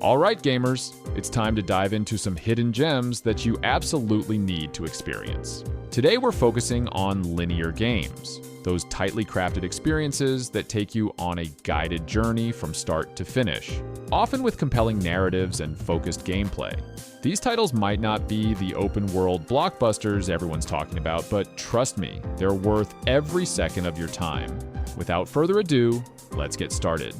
All right, gamers, it's time to dive into some hidden gems that you absolutely need to experience. Today we're focusing on linear games, those tightly crafted experiences that take you on a guided journey from start to finish, often with compelling narratives and focused gameplay. These titles might not be the open-world blockbusters everyone's talking about, but trust me, they're worth every second of your time. Without further ado, let's get started.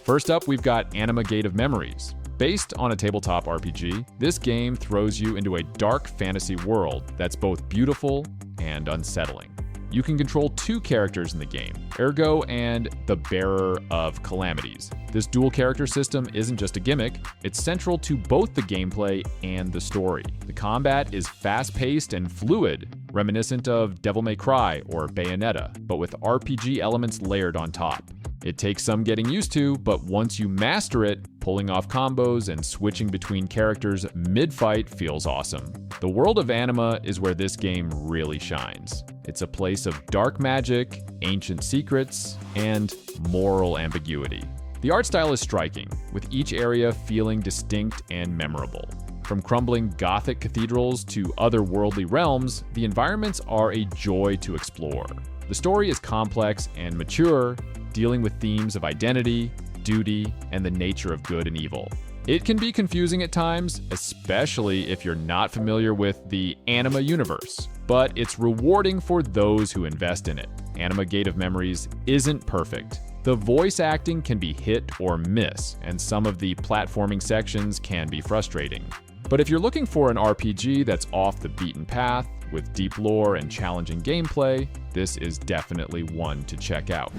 First up, we've got Anima Gate of Memories. Based on a tabletop RPG, this game throws you into a dark fantasy world that's both beautiful and unsettling. You can control two characters in the game, Ergo and the Bearer of Calamities. This dual character system isn't just a gimmick, it's central to both the gameplay and the story. The combat is fast-paced and fluid, reminiscent of Devil May Cry or Bayonetta, but with RPG elements layered on top. It takes some getting used to, but once you master it, pulling off combos and switching between characters mid-fight feels awesome. The world of Anima is where this game really shines. It's a place of dark magic, ancient secrets, and moral ambiguity. The art style is striking, with each area feeling distinct and memorable. From crumbling Gothic cathedrals to otherworldly realms, the environments are a joy to explore. The story is complex and mature, dealing with themes of identity, duty, and the nature of good and evil. It can be confusing at times, especially if you're not familiar with the Anima universe, but it's rewarding for those who invest in it. Anima Gate of Memories isn't perfect. The voice acting can be hit or miss, and some of the platforming sections can be frustrating. But if you're looking for an RPG that's off the beaten path, with deep lore and challenging gameplay, this is definitely one to check out.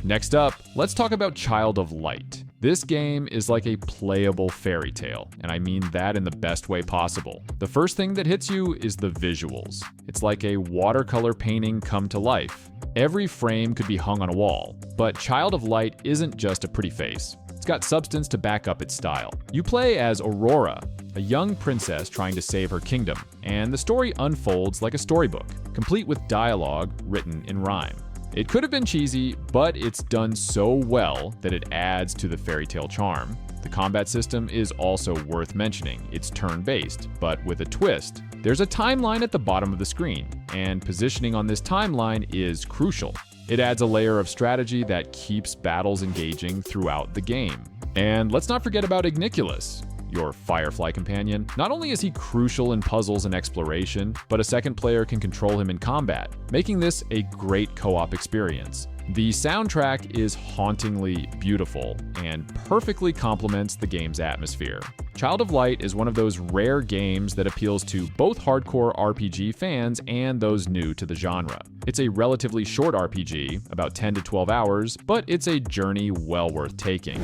Next up, let's talk about Child of Light. This game is like a playable fairy tale, and I mean that in the best way possible. The first thing that hits you is the visuals. It's like a watercolor painting come to life. Every frame could be hung on a wall, but Child of Light isn't just a pretty face. It's got substance to back up its style. You play as Aurora, a young princess trying to save her kingdom, and the story unfolds like a storybook, complete with dialogue written in rhyme. It could have been cheesy, but it's done so well that it adds to the fairy tale charm. The combat system is also worth mentioning. It's turn-based, but with a twist. There's a timeline at the bottom of the screen, and positioning on this timeline is crucial. It adds a layer of strategy that keeps battles engaging throughout the game. And let's not forget about Igniculus, your Firefly companion. Not only is he crucial in puzzles and exploration, but a second player can control him in combat, making this a great co-op experience. The soundtrack is hauntingly beautiful and perfectly complements the game's atmosphere. Child of Light is one of those rare games that appeals to both hardcore RPG fans and those new to the genre. It's a relatively short RPG, about 10 to 12 hours, but it's a journey well worth taking.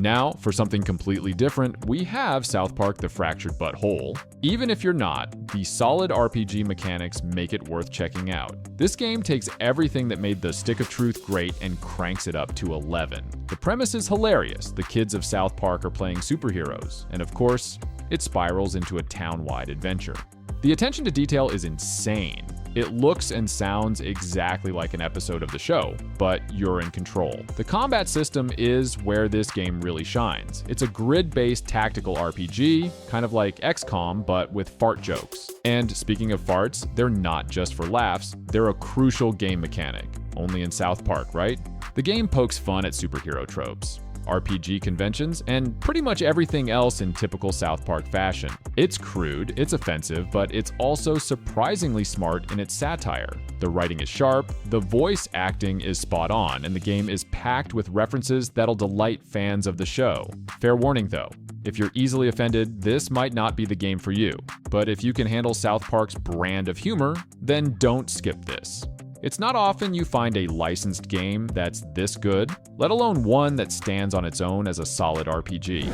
Now, for something completely different, we have South Park: The Fractured But Whole. Even if you're not, the solid RPG mechanics make it worth checking out. This game takes everything that made the Stick of Truth great and cranks it up to 11. The premise is hilarious. The kids of South Park are playing superheroes, and of course, it spirals into a town-wide adventure. The attention to detail is insane. It looks and sounds exactly like an episode of the show, but you're in control. The combat system is where this game really shines. It's a grid-based tactical RPG, kind of like XCOM, but with fart jokes. And speaking of farts, they're not just for laughs, they're a crucial game mechanic. Only in South Park, right? The game pokes fun at superhero tropes, RPG conventions, and pretty much everything else in typical South Park fashion. It's crude, it's offensive, but it's also surprisingly smart in its satire. The writing is sharp, the voice acting is spot on, and the game is packed with references that'll delight fans of the show. Fair warning though, if you're easily offended, this might not be the game for you. But if you can handle South Park's brand of humor, then don't skip this. It's not often you find a licensed game that's this good, let alone one that stands on its own as a solid RPG.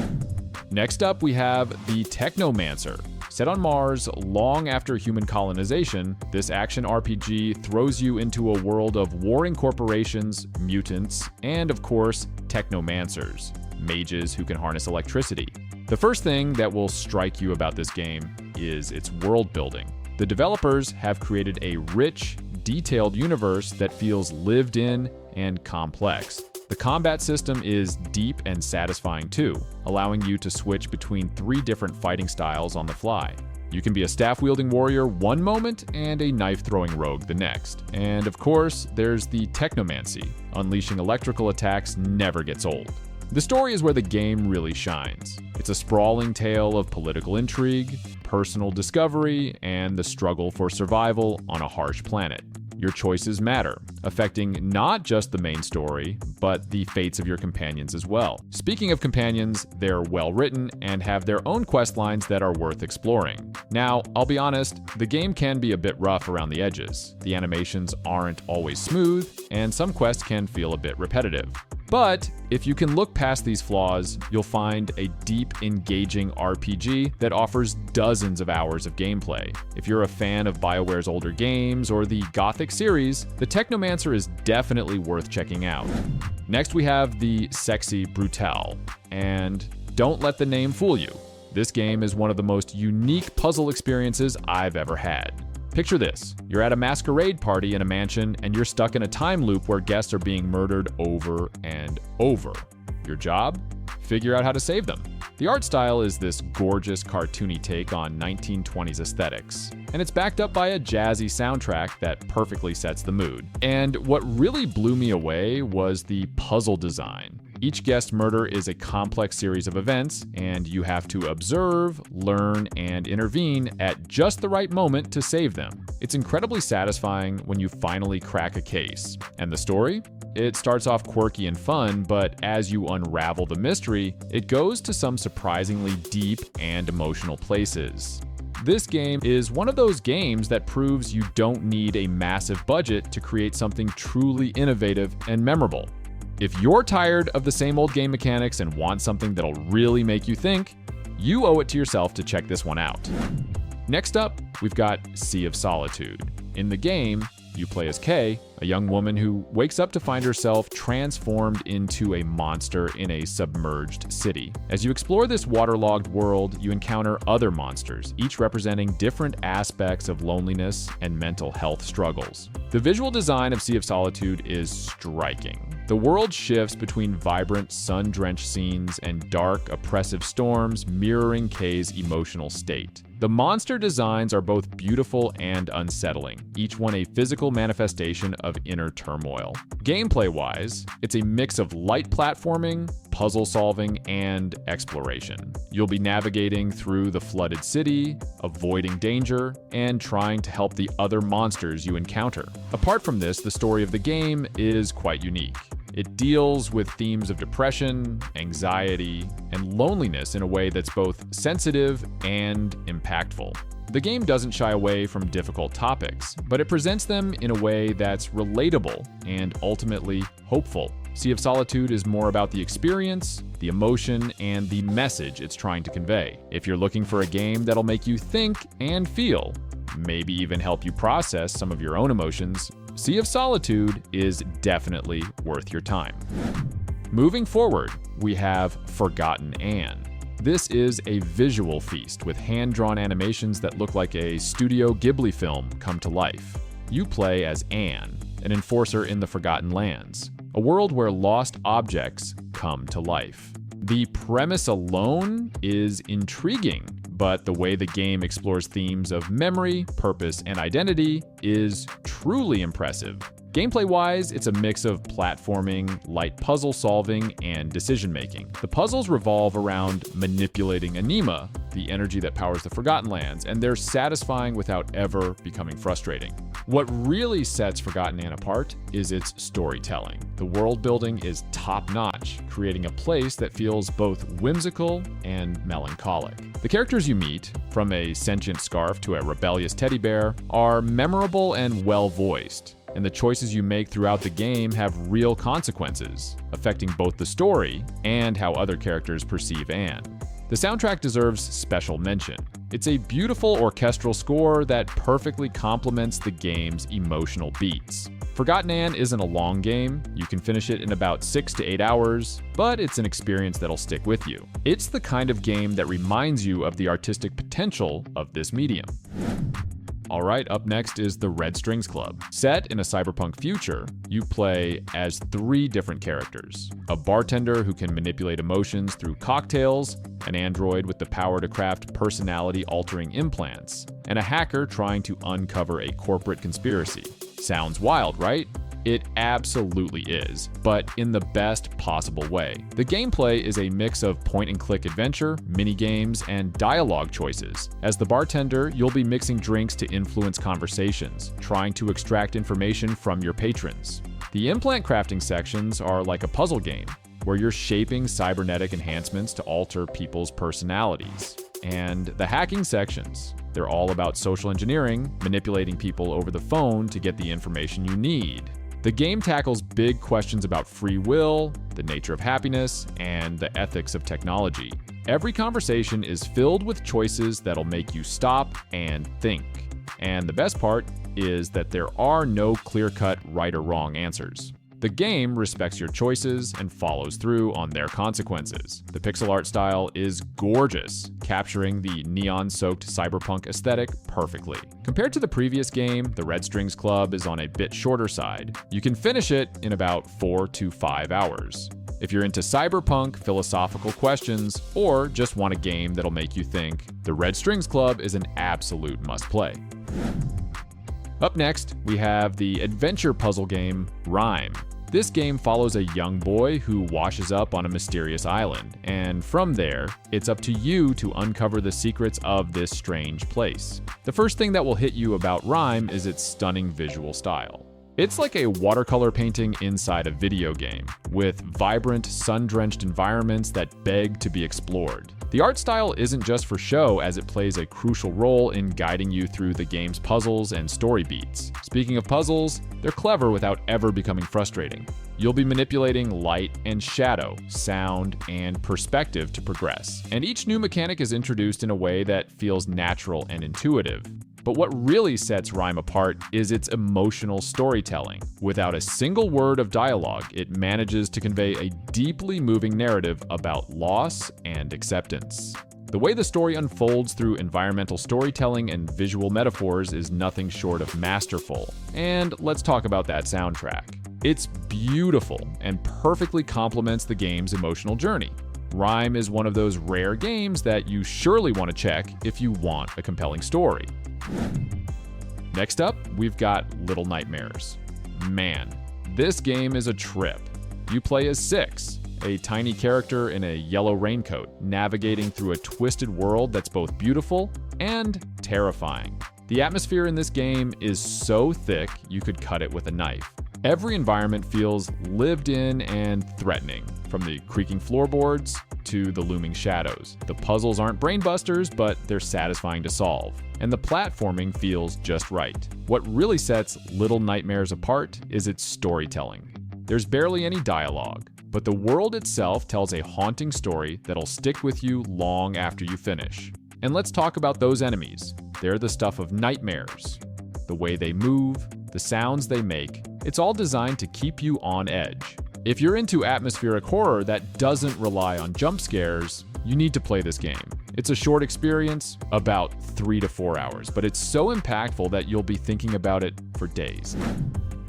Next up, we have the Technomancer. Set on Mars long after human colonization, this action RPG throws you into a world of warring corporations, mutants, and of course, Technomancers, mages who can harness electricity. The first thing that will strike you about this game is its world building. The developers have created a rich, detailed universe that feels lived in and complex. The combat system is deep and satisfying too, allowing you to switch between 3 different fighting styles on the fly. You can be a staff-wielding warrior one moment and a knife-throwing rogue the next. And of course, there's the technomancy. Unleashing electrical attacks never gets old. The story is where the game really shines. It's a sprawling tale of political intrigue, personal discovery, and the struggle for survival on a harsh planet. Your choices matter, affecting not just the main story, but the fates of your companions as well. Speaking of companions, they're well written and have their own quest lines that are worth exploring. Now, I'll be honest, the game can be a bit rough around the edges. The animations aren't always smooth, and some quests can feel a bit repetitive. But if you can look past these flaws, you'll find a deep, engaging RPG that offers dozens of hours of gameplay. If you're a fan of BioWare's older games or the Gothic series, the Technomancer is definitely worth checking out. Next, we have the Sexy Brutale. And don't let the name fool you. This game is one of the most unique puzzle experiences I've ever had. Picture this. You're at a masquerade party in a mansion and you're stuck in a time loop where guests are being murdered over and over. Your job? Figure out how to save them. The art style is this gorgeous cartoony take on 1920s aesthetics, and it's backed up by a jazzy soundtrack that perfectly sets the mood. And what really blew me away was the puzzle design. Each guest murder is a complex series of events, and you have to observe, learn, and intervene at just the right moment to save them. It's incredibly satisfying when you finally crack a case. And the story? It starts off quirky and fun, but as you unravel the mystery, it goes to some surprisingly deep and emotional places. This game is one of those games that proves you don't need a massive budget to create something truly innovative and memorable. If you're tired of the same old game mechanics and want something that'll really make you think, you owe it to yourself to check this one out. Next up, we've got Sea of Solitude. In the game, you play as Kay, a young woman who wakes up to find herself transformed into a monster in a submerged city. As you explore this waterlogged world, you encounter other monsters, each representing different aspects of loneliness and mental health struggles. The visual design of Sea of Solitude is striking. The world shifts between vibrant, sun-drenched scenes and dark, oppressive storms, mirroring Kay's emotional state. The monster designs are both beautiful and unsettling, each one a physical manifestation of inner turmoil. Gameplay-wise, it's a mix of light platforming, puzzle solving, and exploration. You'll be navigating through the flooded city, avoiding danger, and trying to help the other monsters you encounter. Apart from this, the story of the game is quite unique. It deals with themes of depression, anxiety, and loneliness in a way that's both sensitive and impactful. The game doesn't shy away from difficult topics, but it presents them in a way that's relatable and ultimately hopeful. Sea of Solitude is more about the experience, the emotion, and the message it's trying to convey. If you're looking for a game that'll make you think and feel, maybe even help you process some of your own emotions, Sea of Solitude is definitely worth your time. Moving forward, we have Forgotten Anne. This is a visual feast with hand-drawn animations that look like a Studio Ghibli film come to life. You play as Anne, an enforcer in the Forgotten Lands, a world where lost objects come to life. The premise alone is intriguing, but the way the game explores themes of memory, purpose, and identity is truly impressive. Gameplay-wise, it's a mix of platforming, light puzzle solving, and decision-making. The puzzles revolve around manipulating Anima, the energy that powers the Forgotten Lands, and they're satisfying without ever becoming frustrating. What really sets Forgotten Anne apart is its storytelling. The world building is top-notch, creating a place that feels both whimsical and melancholic. The characters you meet, from a sentient scarf to a rebellious teddy bear, are memorable and well-voiced. And the choices you make throughout the game have real consequences, affecting both the story and how other characters perceive Anne. The soundtrack deserves special mention. It's a beautiful orchestral score that perfectly complements the game's emotional beats. Forgotten Anne isn't a long game. You can finish it in about 6 to 8 hours, but it's an experience that'll stick with you. It's the kind of game that reminds you of the artistic potential of this medium. Alright, up next is the Red Strings Club. Set in a cyberpunk future, you play as 3 different characters. A bartender who can manipulate emotions through cocktails, an android with the power to craft personality-altering implants, and a hacker trying to uncover a corporate conspiracy. Sounds wild, right? It absolutely is, but in the best possible way. The gameplay is a mix of point-and-click adventure, mini-games, and dialogue choices. As the bartender, you'll be mixing drinks to influence conversations, trying to extract information from your patrons. The implant crafting sections are like a puzzle game, where you're shaping cybernetic enhancements to alter people's personalities. And the hacking sections, they're all about social engineering, manipulating people over the phone to get the information you need. The game tackles big questions about free will, the nature of happiness, and the ethics of technology. Every conversation is filled with choices that'll make you stop and think. And the best part is that there are no clear-cut right or wrong answers. The game respects your choices and follows through on their consequences. The pixel art style is gorgeous, capturing the neon-soaked cyberpunk aesthetic perfectly. Compared to the previous game, the Red Strings Club is on a bit shorter side. You can finish it in about 4 to 5 hours. If you're into cyberpunk, philosophical questions, or just want a game that'll make you think, the Red Strings Club is an absolute must-play. Up next, we have the adventure puzzle game Rime. This game follows a young boy who washes up on a mysterious island, and from there, it's up to you to uncover the secrets of this strange place. The first thing that will hit you about Rime is its stunning visual style. It's like a watercolor painting inside a video game, with vibrant, sun-drenched environments that beg to be explored. The art style isn't just for show, as it plays a crucial role in guiding you through the game's puzzles and story beats. Speaking of puzzles, they're clever without ever becoming frustrating. You'll be manipulating light and shadow, sound, and perspective to progress, and each new mechanic is introduced in a way that feels natural and intuitive. But what really sets Rime apart is its emotional storytelling. Without a single word of dialogue, it manages to convey a deeply moving narrative about loss and acceptance. The way the story unfolds through environmental storytelling and visual metaphors is nothing short of masterful. And let's talk about that soundtrack. It's beautiful and perfectly complements the game's emotional journey. Rime is one of those rare games that you surely want to check if you want a compelling story. Next up, we've got Little Nightmares. Man, this game is a trip. You play as Six, a tiny character in a yellow raincoat, navigating through a twisted world that's both beautiful and terrifying. The atmosphere in this game is so thick you could cut it with a knife. Every environment feels lived in and threatening, from the creaking floorboards to the looming shadows. The puzzles aren't brainbusters, but they're satisfying to solve. And the platforming feels just right. What really sets Little Nightmares apart is its storytelling. There's barely any dialogue, but the world itself tells a haunting story that'll stick with you long after you finish. And let's talk about those enemies. They're the stuff of nightmares. The way they move, the sounds they make, it's all designed to keep you on edge. If you're into atmospheric horror that doesn't rely on jump scares, you need to play this game. It's a short experience, about 3 to 4 hours, but it's so impactful that you'll be thinking about it for days.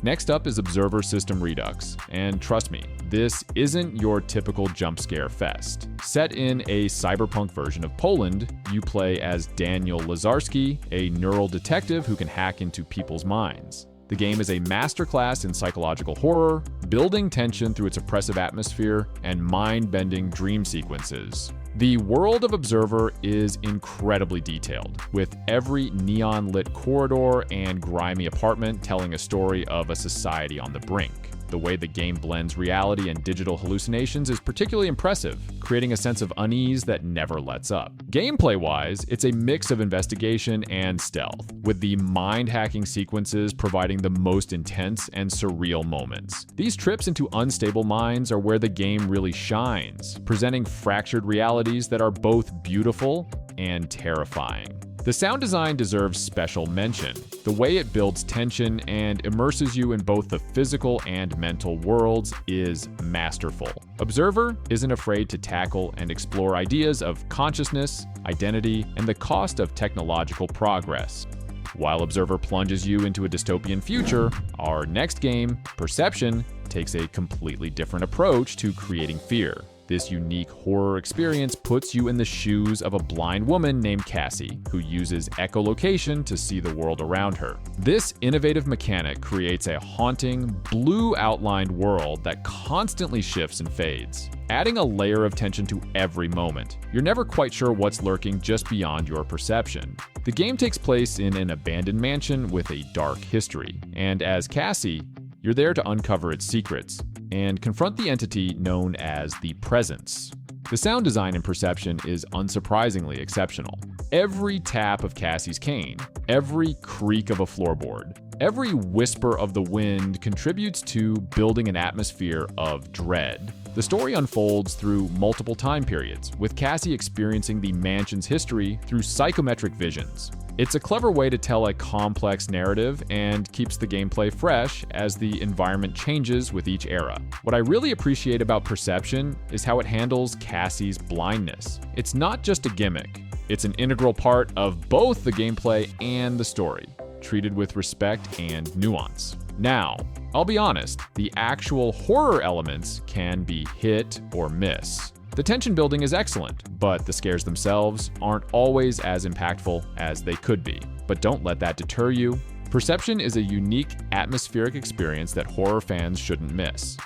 Next up is Observer System Redux, and trust me, this isn't your typical jump scare fest. Set in a cyberpunk version of Poland, you play as Daniel Lazarski, a neural detective who can hack into people's minds. The game is a masterclass in psychological horror, building tension through its oppressive atmosphere and mind-bending dream sequences. The world of Observer is incredibly detailed, with every neon-lit corridor and grimy apartment telling a story of a society on the brink. The way the game blends reality and digital hallucinations is particularly impressive, creating a sense of unease that never lets up. Gameplay-wise, it's a mix of investigation and stealth, with the mind-hacking sequences providing the most intense and surreal moments. These trips into unstable minds are where the game really shines, presenting fractured realities that are both beautiful and terrifying. The sound design deserves special mention. The way it builds tension and immerses you in both the physical and mental worlds is masterful. Observer isn't afraid to tackle and explore ideas of consciousness, identity, and the cost of technological progress. While Observer plunges you into a dystopian future, our next game, Perception, takes a completely different approach to creating fear. This unique horror experience puts you in the shoes of a blind woman named Cassie, who uses echolocation to see the world around her. This innovative mechanic creates a haunting, blue-outlined world that constantly shifts and fades, adding a layer of tension to every moment. You're never quite sure what's lurking just beyond your perception. The game takes place in an abandoned mansion with a dark history, and as Cassie, you're there to uncover its secrets and confront the entity known as the Presence. The sound design in Perception is unsurprisingly exceptional. Every tap of Cassie's cane, every creak of a floorboard, every whisper of the wind contributes to building an atmosphere of dread. The story unfolds through multiple time periods, with Cassie experiencing the mansion's history through psychometric visions. It's a clever way to tell a complex narrative and keeps the gameplay fresh as the environment changes with each era. What I really appreciate about Perception is how it handles Cassie's blindness. It's not just a gimmick, it's an integral part of both the gameplay and the story, treated with respect and nuance. Now, I'll be honest, the actual horror elements can be hit or miss. The tension building is excellent, but the scares themselves aren't always as impactful as they could be. But don't let that deter you. Perception is a unique, atmospheric experience that horror fans shouldn't miss.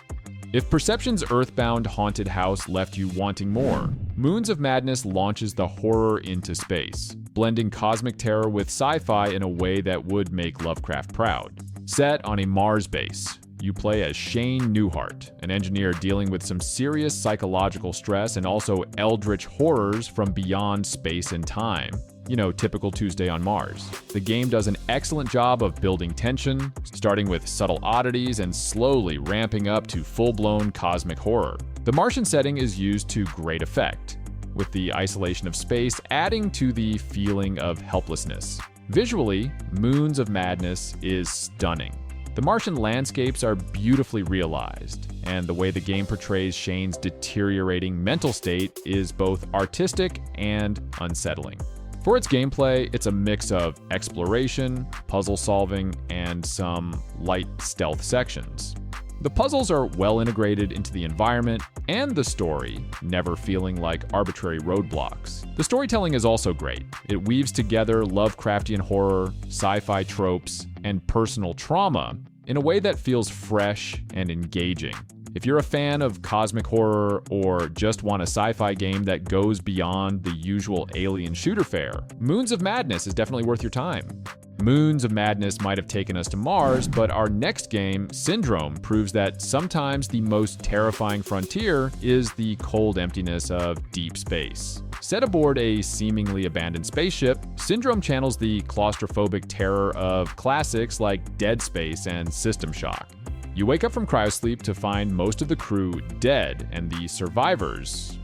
If Perception's earthbound haunted house left you wanting more, Moons of Madness launches the horror into space, blending cosmic terror with sci-fi in a way that would make Lovecraft proud. Set on a Mars base, you play as Shane Newhart, an engineer dealing with some serious psychological stress and also eldritch horrors from beyond space and time. You know, typical Tuesday on Mars. The game does an excellent job of building tension, starting with subtle oddities and slowly ramping up to full-blown cosmic horror. The Martian setting is used to great effect, with the isolation of space adding to the feeling of helplessness. Visually, Moons of Madness is stunning. The Martian landscapes are beautifully realized, and the way the game portrays Shane's deteriorating mental state is both artistic and unsettling. For its gameplay, it's a mix of exploration, puzzle solving, and some light stealth sections. The puzzles are well integrated into the environment and the story, never feeling like arbitrary roadblocks. The storytelling is also great. It weaves together Lovecraftian horror, sci-fi tropes, and personal trauma in a way that feels fresh and engaging. If you're a fan of cosmic horror or just want a sci-fi game that goes beyond the usual alien shooter fare, Moons of Madness is definitely worth your time. Moons of Madness might have taken us to Mars, but our next game, Syndrome, proves that sometimes the most terrifying frontier is the cold emptiness of deep space. Set aboard a seemingly abandoned spaceship, Syndrome channels the claustrophobic terror of classics like Dead Space and System Shock. You wake up from cryosleep to find most of the crew dead and the survivors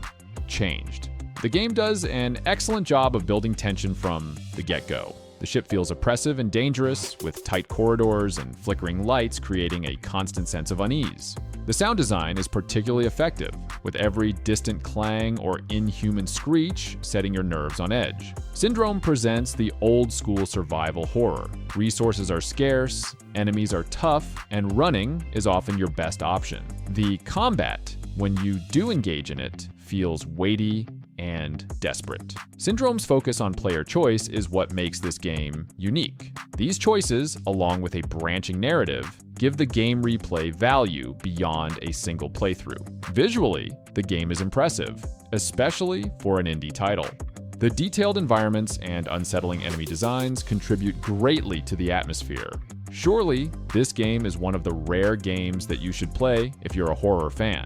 changed. The game does an excellent job of building tension from the get-go. The ship feels oppressive and dangerous, with tight corridors and flickering lights creating a constant sense of unease. The sound design is particularly effective, with every distant clang or inhuman screech setting your nerves on edge. Syndrome presents the old-school survival horror. Resources are scarce, enemies are tough, and running is often your best option. The combat, when you do engage in it, feels weighty and desperate. Syndrome's focus on player choice is what makes this game unique. These choices, along with a branching narrative, give the game replay value beyond a single playthrough. Visually, the game is impressive, especially for an indie title. The detailed environments and unsettling enemy designs contribute greatly to the atmosphere. Surely, this game is one of the rare games that you should play if you're a horror fan.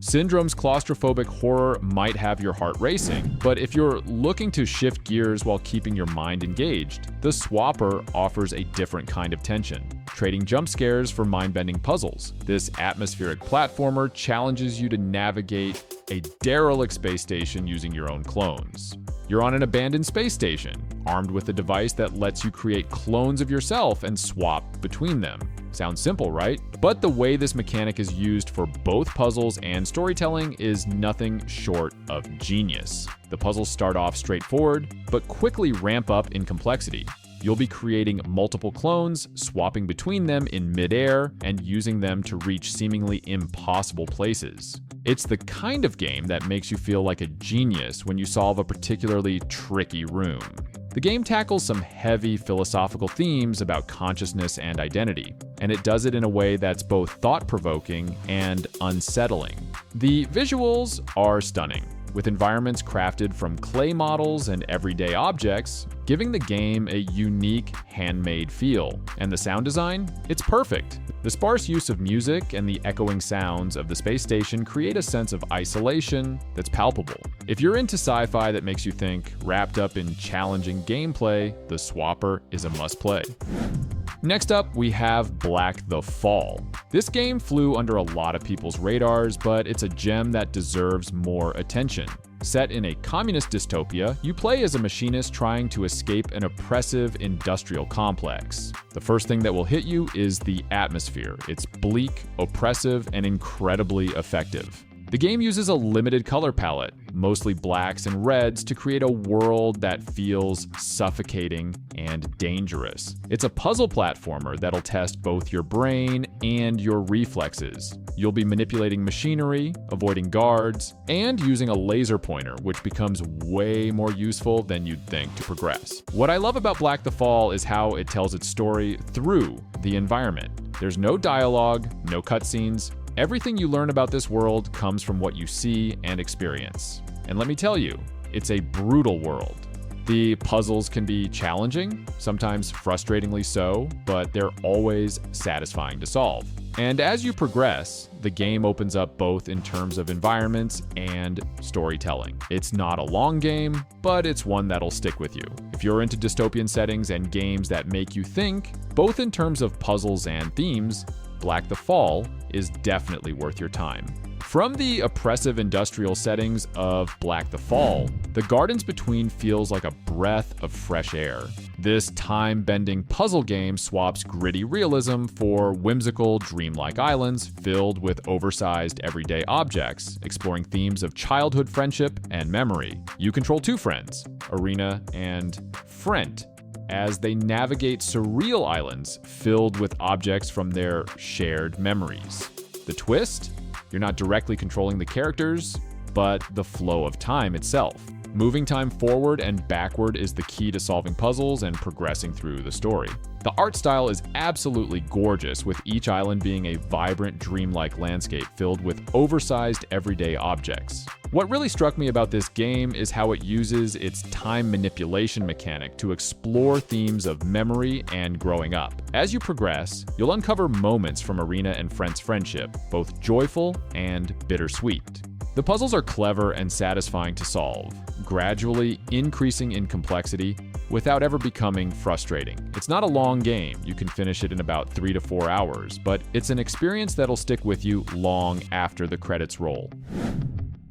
Syndrome's claustrophobic horror might have your heart racing, but if you're looking to shift gears while keeping your mind engaged, the Swapper offers a different kind of tension, trading jump scares for mind-bending puzzles. This atmospheric platformer challenges you to navigate a derelict space station using your own clones. You're on an abandoned space station, armed with a device that lets you create clones of yourself and swap between them. Sounds simple, right? But the way this mechanic is used for both puzzles and storytelling is nothing short of genius. The puzzles start off straightforward, but quickly ramp up in complexity. You'll be creating multiple clones, swapping between them in midair, and using them to reach seemingly impossible places. It's the kind of game that makes you feel like a genius when you solve a particularly tricky room. The game tackles some heavy philosophical themes about consciousness and identity, and it does it in a way that's both thought-provoking and unsettling. The visuals are stunning, with environments crafted from clay models and everyday objects, giving the game a unique handmade feel. And the sound design? It's perfect. The sparse use of music and the echoing sounds of the space station create a sense of isolation that's palpable. If you're into sci-fi that makes you think, wrapped up in challenging gameplay, The Swapper is a must-play. Next up, we have Black the Fall. This game flew under a lot of people's radars, but it's a gem that deserves more attention. Set in a communist dystopia, you play as a machinist trying to escape an oppressive industrial complex. The first thing that will hit you is the atmosphere. It's bleak, oppressive, and incredibly effective. The game uses a limited color palette, mostly blacks and reds, to create a world that feels suffocating and dangerous. It's a puzzle platformer that'll test both your brain and your reflexes. You'll be manipulating machinery, avoiding guards, and using a laser pointer, which becomes way more useful than you'd think to progress. What I love about Black the Fall is how it tells its story through the environment. There's no dialogue, no cutscenes. Everything you learn about this world comes from what you see and experience. And let me tell you, it's a brutal world. The puzzles can be challenging, sometimes frustratingly so, but they're always satisfying to solve. And as you progress, the game opens up both in terms of environments and storytelling. It's not a long game, but it's one that'll stick with you. If you're into dystopian settings and games that make you think, both in terms of puzzles and themes, Black the Fall is definitely worth your time. From the oppressive industrial settings of Black the Fall, the Gardens Between feels like a breath of fresh air. This time-bending puzzle game swaps gritty realism for whimsical, dreamlike islands filled with oversized everyday objects, exploring themes of childhood friendship and memory. You control two friends, Irina and Frent, as they navigate surreal islands filled with objects from their shared memories. The twist? You're not directly controlling the characters, but the flow of time itself. Moving time forward and backward is the key to solving puzzles and progressing through the story. The art style is absolutely gorgeous, with each island being a vibrant, dreamlike landscape filled with oversized everyday objects. What really struck me about this game is how it uses its time manipulation mechanic to explore themes of memory and growing up. As you progress, you'll uncover moments from Irina and Frent's friendship, both joyful and bittersweet. The puzzles are clever and satisfying to solve, gradually increasing in complexity without ever becoming frustrating. It's not a long game, you can finish it in about 3 to 4 hours, but it's an experience that'll stick with you long after the credits roll.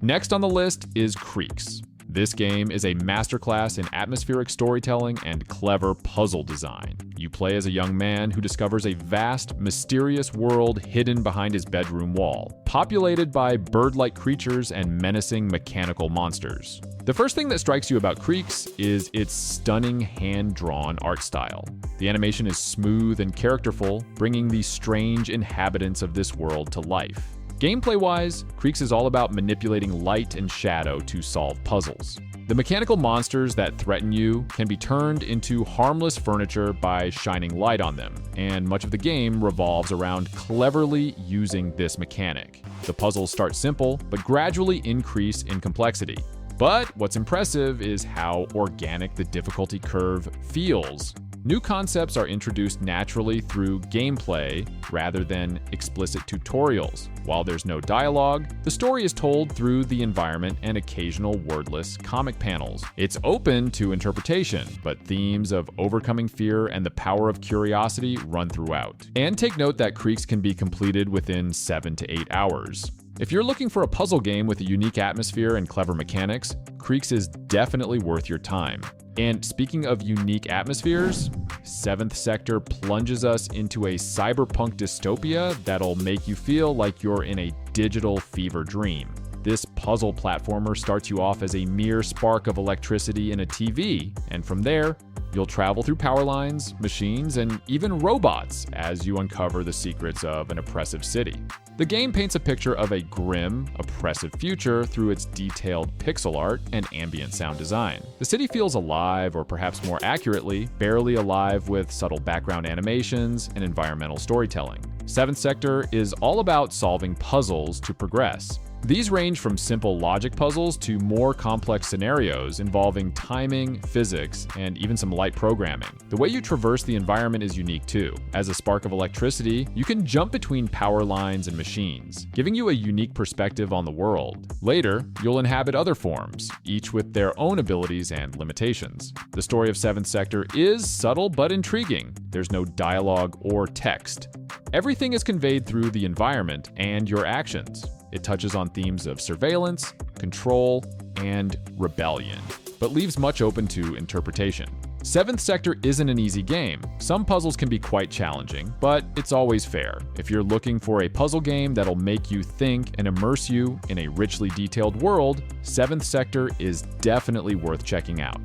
Next on the list is Creaks. This game is a masterclass in atmospheric storytelling and clever puzzle design. You play as a young man who discovers a vast, mysterious world hidden behind his bedroom wall, populated by bird-like creatures and menacing mechanical monsters. The first thing that strikes you about Creaks is its stunning hand-drawn art style. The animation is smooth and characterful, bringing the strange inhabitants of this world to life. Gameplay-wise, Creaks is all about manipulating light and shadow to solve puzzles. The mechanical monsters that threaten you can be turned into harmless furniture by shining light on them, and much of the game revolves around cleverly using this mechanic. The puzzles start simple, but gradually increase in complexity. But what's impressive is how organic the difficulty curve feels. New concepts are introduced naturally through gameplay rather than explicit tutorials. While there's no dialogue, the story is told through the environment and occasional wordless comic panels. It's open to interpretation, but themes of overcoming fear and the power of curiosity run throughout. And take note that Creaks can be completed within 7 to 8 hours. If you're looking for a puzzle game with a unique atmosphere and clever mechanics, Creaks is definitely worth your time. And speaking of unique atmospheres, Seventh Sector plunges us into a cyberpunk dystopia that'll make you feel like you're in a digital fever dream. This puzzle platformer starts you off as a mere spark of electricity in a TV, and from there, You'll travel through power lines, machines, and even robots as you uncover the secrets of an oppressive city. The game paints a picture of a grim, oppressive future through its detailed pixel art and ambient sound design. The city feels alive, or perhaps more accurately, barely alive, with subtle background animations and environmental storytelling. Seventh Sector is all about solving puzzles to progress. These range from simple logic puzzles to more complex scenarios involving timing, physics, and even some light programming. The way you traverse the environment is unique too. As a spark of electricity, you can jump between power lines and machines, giving you a unique perspective on the world. Later, you'll inhabit other forms, each with their own abilities and limitations. The story of Seventh Sector is subtle but intriguing. There's no dialogue or text. Everything is conveyed through the environment and your actions. It touches on themes of surveillance, control, and rebellion, but leaves much open to interpretation. Seventh Sector isn't an easy game. Some puzzles can be quite challenging, but it's always fair. If you're looking for a puzzle game that'll make you think and immerse you in a richly detailed world, Seventh Sector is definitely worth checking out.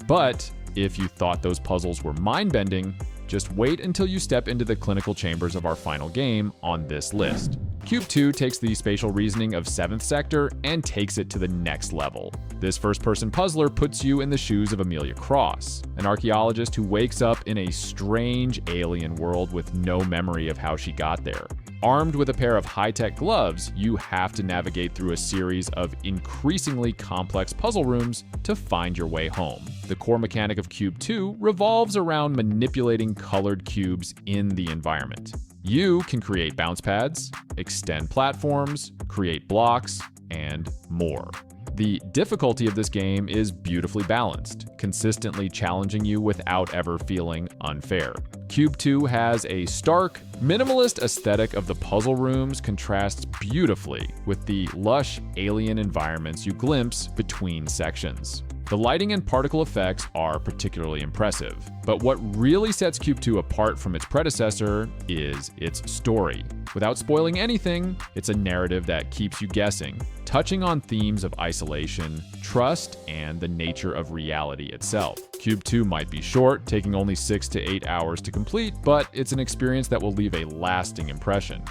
But if you thought those puzzles were mind-bending, just wait until you step into the clinical chambers of our final game on this list. Cube 2 takes the spatial reasoning of Seventh Sector and takes it to the next level. This first-person puzzler puts you in the shoes of Amelia Cross, an archaeologist who wakes up in a strange alien world with no memory of how she got there. Armed with a pair of high-tech gloves, you have to navigate through a series of increasingly complex puzzle rooms to find your way home. The core mechanic of Cube 2 revolves around manipulating colored cubes in the environment. You can create bounce pads, extend platforms, create blocks, and more. The difficulty of this game is beautifully balanced, consistently challenging you without ever feeling unfair. Cube 2 has a stark, minimalist aesthetic of the puzzle rooms contrasts beautifully with the lush alien environments you glimpse between sections. The lighting and particle effects are particularly impressive, but what really sets Cube 2 apart from its predecessor is its story. Without spoiling anything, it's a narrative that keeps you guessing, touching on themes of isolation, trust, and the nature of reality itself. Cube 2 might be short, taking only 6 to 8 hours to complete, but it's an experience that will leave a lasting impression.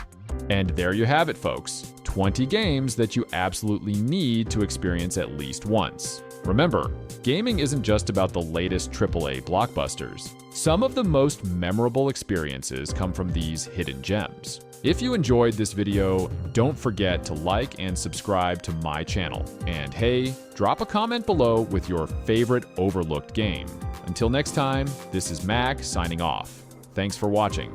And there you have it, folks. 20 games that you absolutely need to experience at least once. Remember, gaming isn't just about the latest AAA blockbusters. Some of the most memorable experiences come from these hidden gems. If you enjoyed this video, don't forget to like and subscribe to my channel. And hey, drop a comment below with your favorite overlooked game. Until next time, this is Mac signing off. Thanks for watching.